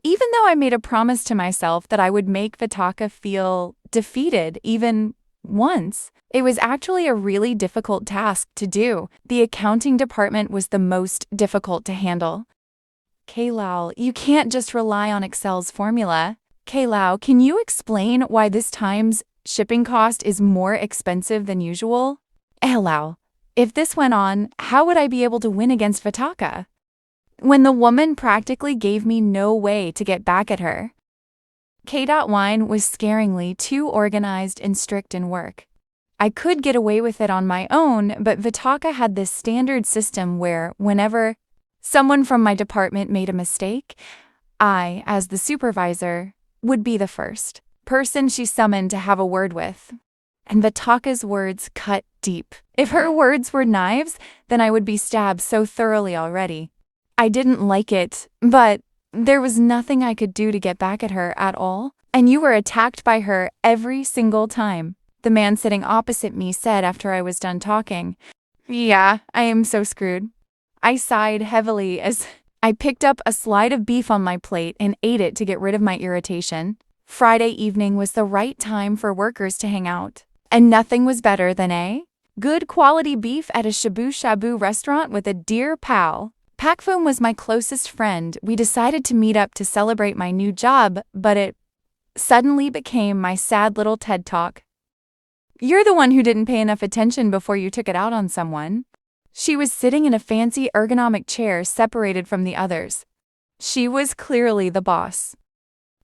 Even though I made a promise to myself that I would make Vitaka feel defeated even once, it was actually a really difficult task to do. The accounting department was the most difficult to handle. Kaylal, you can't just rely on Excel's formula. Kaylal, can you explain why this time's shipping cost is more expensive than usual? Ehlau, if this went on, how would I be able to win against Vitaka? When the woman practically gave me no way to get back at her. K.Wine was scaringly too organized and strict in work. I could get away with it on my own, but Vitaka had this standard system where, whenever someone from my department made a mistake, I, as the supervisor, would be the first person she summoned to have a word with. And Vitaka's words cut deep. If her words were knives, then I would be stabbed so thoroughly already. I didn't like it, but there was nothing I could do to get back at her at all, and you were attacked by her every single time, the man sitting opposite me said after I was done talking. Yeah, I am so screwed. I sighed heavily as I picked up a slide of beef on my plate and ate it to get rid of my irritation. Friday evening was the right time for workers to hang out, and nothing was better than good quality beef at a shabu-shabu restaurant with a dear pal. Pakfum was my closest friend. We decided to meet up to celebrate my new job, but it suddenly became my sad little TED Talk. You're the one who didn't pay enough attention before you took it out on someone. She was sitting in a fancy ergonomic chair separated from the others. She was clearly the boss.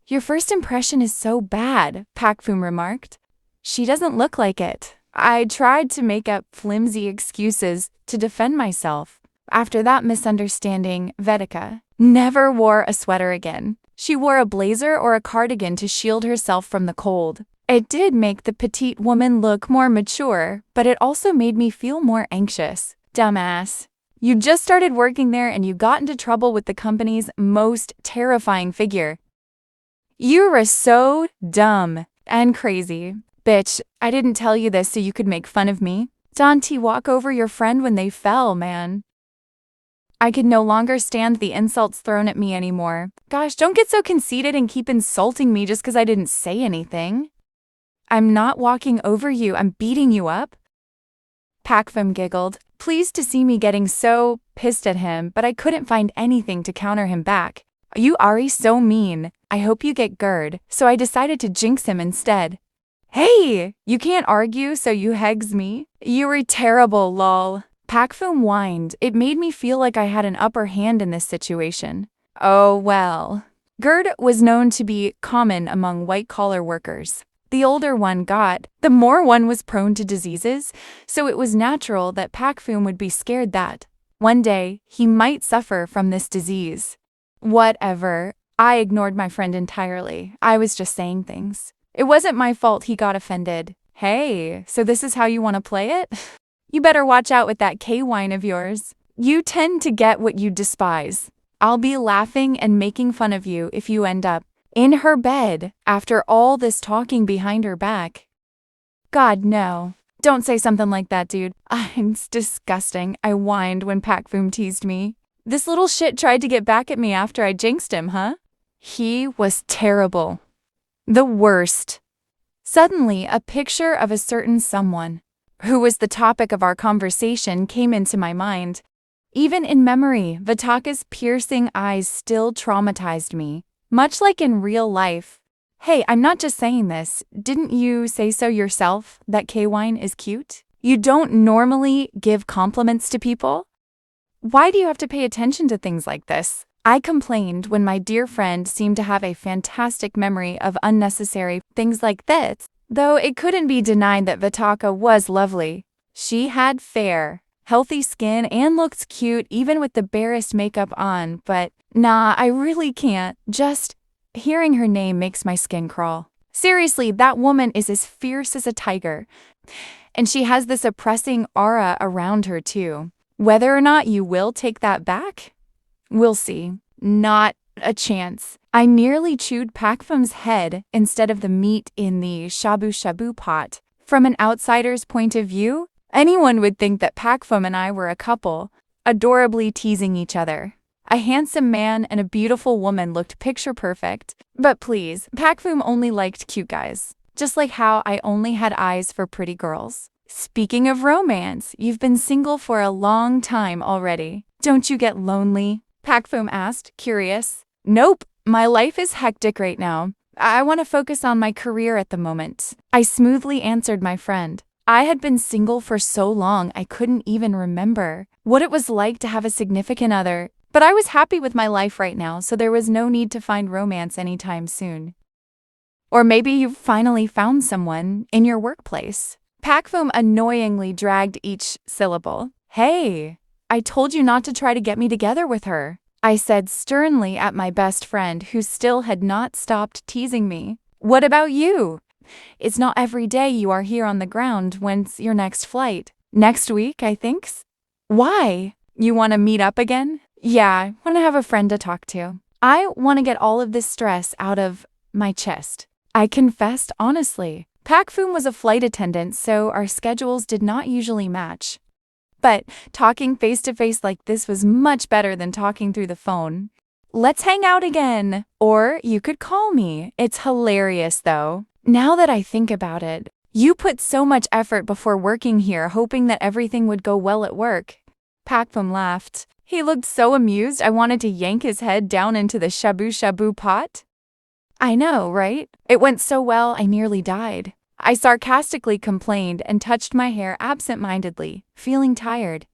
Your first impression is so bad, Pakfum remarked. She doesn't look like it. I tried to make up flimsy excuses to defend myself. After that misunderstanding, Vedika never wore a sweater again. She wore a blazer or a cardigan to shield herself from the cold. It did make the petite woman look more mature, but it also made me feel more anxious. Dumbass. You just started working there and you got into trouble with the company's most terrifying figure. You were so dumb and crazy. Bitch, I didn't tell you this so you could make fun of me. Don't walk over your friend when they fell, man. I could no longer stand the insults thrown at me anymore. Gosh, don't get so conceited and keep insulting me just because I didn't say anything. I'm not walking over you, I'm beating you up. Pakfum giggled, pleased to see me getting so pissed at him, but I couldn't find anything to counter him back. You are so mean. I hope you get GERD, so I decided to jinx him instead. Hey, you can't argue, so you hegs me. You were terrible, lol. Pakfum whined. It made me feel like I had an upper hand in this situation. Oh well. GERD was known to be common among white-collar workers. The older one got, the more one was prone to diseases, so it was natural that Pakfum would be scared that one day he might suffer from this disease. Whatever. I ignored my friend entirely. I was just saying things. It wasn't my fault he got offended. Hey, so this is how you want to play it? You better watch out with that K-wine of yours. You tend to get what you despise. I'll be laughing and making fun of you if you end up in her bed after all this talking behind her back. God, no. Don't say something like that, dude. It's disgusting. I whined when Pakfum teased me. This little shit tried to get back at me after I jinxed him, huh? He was terrible. The worst. Suddenly, a picture of a certain someone who was the topic of our conversation came into my mind. Even in memory, Vitaka's piercing eyes still traumatized me, much like in real life. Hey, I'm not just saying this. Didn't you say so yourself, that K-wine is cute? You don't normally give compliments to people? Why do you have to pay attention to things like this? I complained when my dear friend seemed to have a fantastic memory of unnecessary things like this. Though it couldn't be denied that Vitaka was lovely. She had fair, healthy skin and looked cute even with the barest makeup on, but nah, I really can't. Just hearing her name makes my skin crawl. Seriously, that woman is as fierce as a tiger. And she has this oppressing aura around her too. Whether or not you will take that back? We'll see. Not a chance. I nearly chewed Pakfum's head instead of the meat in the shabu-shabu pot. From an outsider's point of view, anyone would think that Pakfum and I were a couple, adorably teasing each other. A handsome man and a beautiful woman looked picture perfect. But please, Pakfum only liked cute guys. Just like how I only had eyes for pretty girls. Speaking of romance, you've been single for a long time already. Don't you get lonely? Pakfum asked, curious. Nope, my life is hectic right now. I want to focus on my career at the moment. I smoothly answered my friend. I had been single for so long I couldn't even remember what it was like to have a significant other, but I was happy with my life right now, so there was no need to find romance anytime soon. Or maybe you've finally found someone in your workplace. Pakfum annoyingly dragged each syllable. Hey, I told you not to try to get me together with her, I said sternly at my best friend who still had not stopped teasing me. What about you? It's not every day you are here on the ground. When's your next flight? Next week, I think. Why? You want to meet up again? Yeah, I want to have a friend to talk to. I want to get all of this stress out of my chest. I confessed honestly. Pakfum was a flight attendant, so our schedules did not usually match. But talking face-to-face like this was much better than talking through the phone. Let's hang out again. Or you could call me. It's hilarious, though. Now that I think about it, you put so much effort before working here hoping that everything would go well at work. Pakfum laughed. He looked so amused I wanted to yank his head down into the shabu-shabu pot. I know, right? It went so well I nearly died. I sarcastically complained and touched my hair absent-mindedly, feeling tired.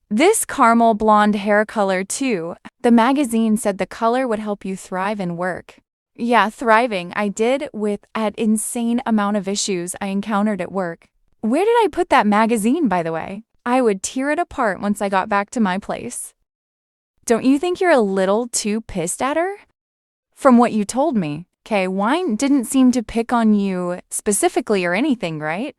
This caramel blonde hair color too. The magazine said the color would help you thrive in work. Yeah, thriving I did with an insane amount of issues I encountered at work. Where did I put that magazine, by the way? I would tear it apart once I got back to my place. Don't you think you're a little too pissed at her? From what you told me, Wine didn't seem to pick on you specifically or anything, right?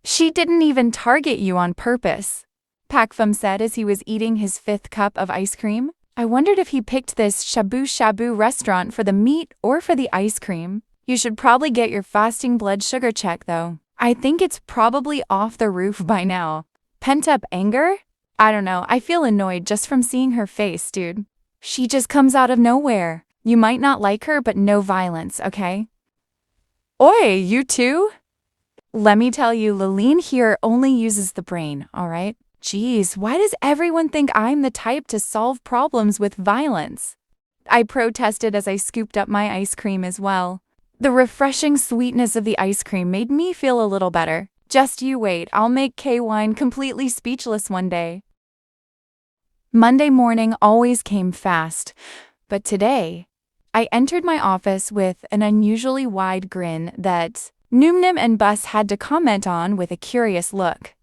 She didn't even target you on purpose, Pakfum said as he was eating his 5th cup of ice cream. I wondered if he picked this shabu-shabu restaurant for the meat or for the ice cream. You should probably get your fasting blood sugar checked, though. I think it's probably off the roof by now. Pent-up anger? I don't know, I feel annoyed just from seeing her face, dude. She just comes out of nowhere. You might not like her, but no violence, okay? Oi, you too? Let me tell you, Laline here only uses the brain, alright? Geez, why does everyone think I'm the type to solve problems with violence? I protested as I scooped up my ice cream as well. The refreshing sweetness of the ice cream made me feel a little better. Just you wait, I'll make Wine completely speechless one day. Monday morning always came fast, but today, I entered my office with an unusually wide grin that Numnim and Bus had to comment on with a curious look.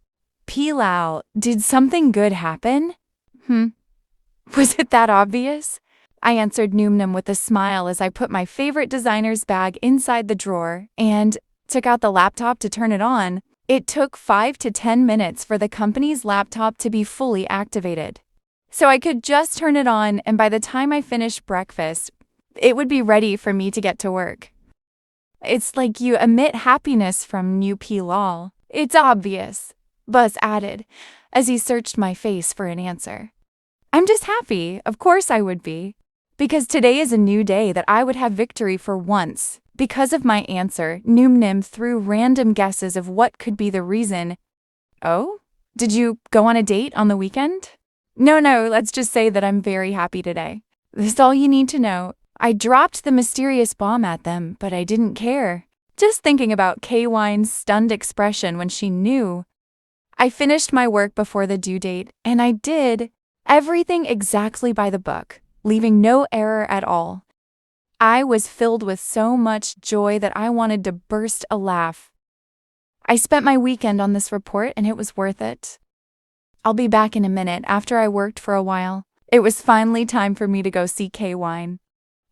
Pilao, did something good happen? Was it that obvious? I answered Numnim with a smile as I put my favorite designer's bag inside the drawer and took out the laptop to turn it on. It took 5 to 10 minutes for the company's laptop to be fully activated. So I could just turn it on, and by the time I finished breakfast, it would be ready for me to get to work. It's like you emit happiness from new Pilal. It's obvious, Buzz added, as he searched my face for an answer. I'm just happy, of course I would be, because today is a new day that I would have victory for once. Because of my answer, Numnim threw random guesses of what could be the reason. Oh? Did you go on a date on the weekend? No, let's just say that I'm very happy today. That's all you need to know. I dropped the mysterious bomb at them, but I didn't care. Just thinking about Wine's stunned expression when she knew. I finished my work before the due date, and I did everything exactly by the book, leaving no error at all. I was filled with so much joy that I wanted to burst a laugh. I spent my weekend on this report, and it was worth it. I'll be back in a minute after I worked for a while. It was finally time for me to go see Wine.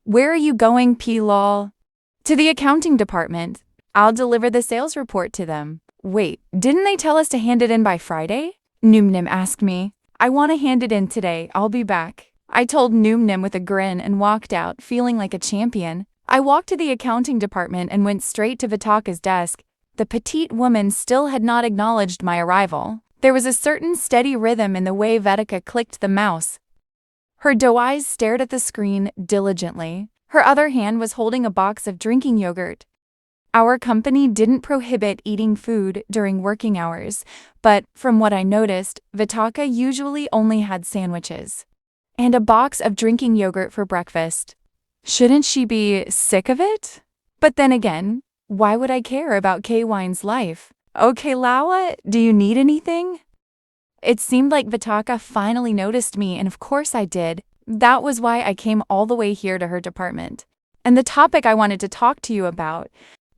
Where are you going, P-Lol? To the accounting department. I'll deliver the sales report to them. Wait, didn't they tell us to hand it in by Friday? Numnim asked me. I want to hand it in today. I'll be back. I told Numnim with a grin and walked out, feeling like a champion. I walked to the accounting department and went straight to Vitaka's desk. The petite woman still had not acknowledged my arrival. There was a certain steady rhythm in the way Vedika clicked the mouse. Her doe eyes stared at the screen diligently. Her other hand was holding a box of drinking yogurt. Our company didn't prohibit eating food during working hours, but from what I noticed, Vitaka usually only had sandwiches and a box of drinking yogurt for breakfast. Shouldn't she be sick of it? But then again, why would I care about K-Wine's life? Okay, Lawa, do you need anything? It seemed like Vitaka finally noticed me, and of course I did. That was why I came all the way here to her department. And the topic I wanted to talk to you about.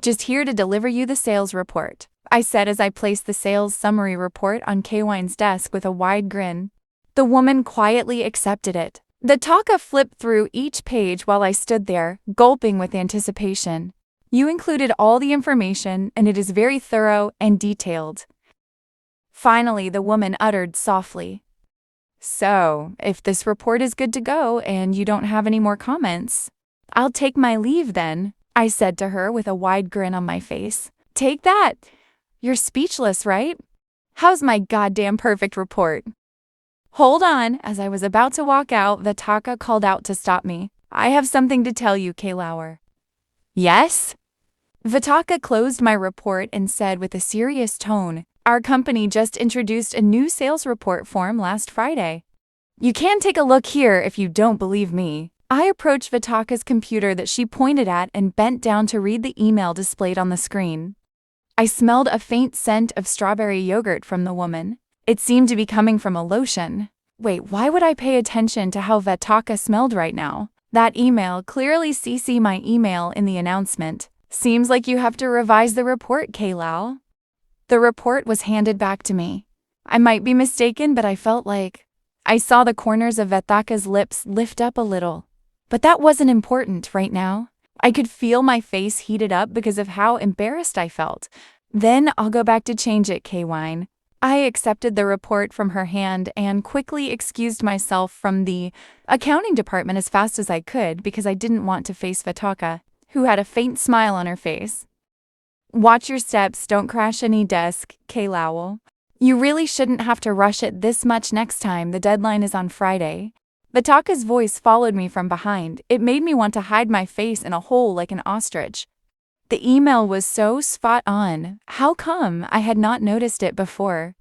Just here to deliver you the sales report, I said as I placed the sales summary report on K-Wine's desk with a wide grin. The woman quietly accepted it. Vitaka flipped through each page while I stood there, gulping with anticipation. You included all the information, and it is very thorough and detailed. Finally, the woman uttered softly. So, if this report is good to go and you don't have any more comments, I'll take my leave then, I said to her with a wide grin on my face. Take that! You're speechless, right? How's my goddamn perfect report? Hold on, as I was about to walk out, Vitaka called out to stop me. I have something to tell you, K-Lauer. Yes? Vitaka closed my report and said with a serious tone, our company just introduced a new sales report form last Friday. You can take a look here if you don't believe me. I approached Vitaka's computer that she pointed at and bent down to read the email displayed on the screen. I smelled a faint scent of strawberry yogurt from the woman. It seemed to be coming from a lotion. Wait, why would I pay attention to how Vitaka smelled right now? That email clearly CC my email in the announcement. Seems like you have to revise the report, K-Lau. The report was handed back to me. I might be mistaken, but I felt like I saw the corners of Vitaka's lips lift up a little. But that wasn't important right now. I could feel my face heated up because of how embarrassed I felt. Then I'll go back to change it, K-Wine. I accepted the report from her hand and quickly excused myself from the accounting department as fast as I could because I didn't want to face Vitaka, who had a faint smile on her face. Watch your steps, don't crash any desk, K-Lowell. You really shouldn't have to rush it this much next time, the deadline is on Friday. Vitaka's voice followed me from behind. It made me want to hide my face in a hole like an ostrich. The email was so spot on. How come I had not noticed it before?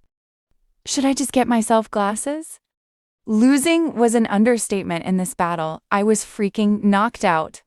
Should I just get myself glasses? Losing was an understatement in this battle. I was freaking knocked out.